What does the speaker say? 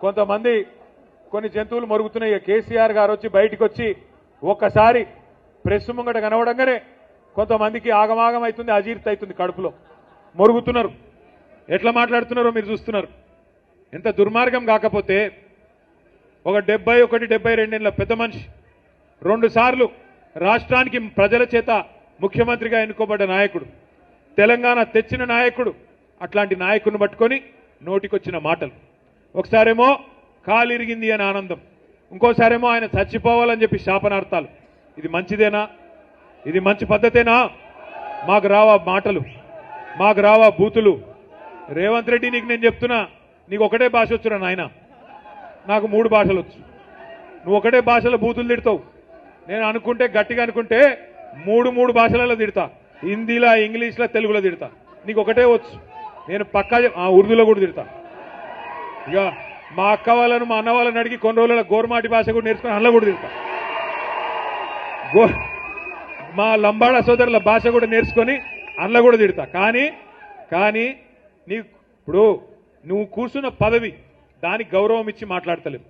కొంతమంది కొన్ని జంతువులు మరుగుతున్నాయి. కేసీఆర్ గారు వచ్చి బయటికి వచ్చి ఒక్కసారి ప్రెస్ ముంగట కనవడంగానే కొంతమందికి ఆగమాగం అవుతుంది, అజీర్తి అవుతుంది, కడుపులో మరుగుతున్నారు. ఎట్లా మాట్లాడుతున్నారో మీరు చూస్తున్నారు. ఎంత దుర్మార్గం కాకపోతే ఒక 71-72 ఏళ్ల పెద్ద మనిషి 2 సార్లు రాష్ట్రానికి ప్రజల చేత ముఖ్యమంత్రిగా ఎన్నుకోబడ్డ నాయకుడు, తెలంగాణ తెచ్చిన నాయకుడు, అట్లాంటి నాయకుడిని పట్టుకొని నోటికొచ్చిన మాటలు. ఒకసారేమో కాలు ఇరిగింది అని ఆనందం, ఇంకోసారేమో ఆయన చచ్చిపోవాలని చెప్పి శాపనార్థాలు. ఇది మంచిదేనా? ఇది మంచి పద్ధతేనా? మాకు రావా మాటలు, మాకు రావా బూతులు? రేవంత్ రెడ్డి, నీకు నేను చెప్తున్నా, నీకు ఒకటే భాష వచ్చురా నాయన, నాకు 3 భాషలు వచ్చు. నువ్వు ఒకటే భాషలో బూతులు తిడతావు. నేను అనుకుంటే గట్టిగా అనుకుంటే 3 భాషలలో తిడతా. హిందీలో, ఇంగ్లీష్లో, తెలుగులో తిడతా. నీకు ఒకటే వచ్చు. నేను పక్కా ఉర్దూలో కూడా తిడతా. ఇక మా అక్క వాళ్ళను, మా అన్న వాళ్ళని అడిగి కొన్ని రోజుల గోర్మాటి భాష కూడా నేర్చుకుని అందులో కూడా తిడతా. మా లంబాడా సోదరుల భాష కూడా నేర్చుకొని అందులో కూడా తిడతా. కానీ నీకు ఇప్పుడు నువ్వు కూర్చున్న పదవి, దానికి గౌరవం ఇచ్చి మాట్లాడతలేవు.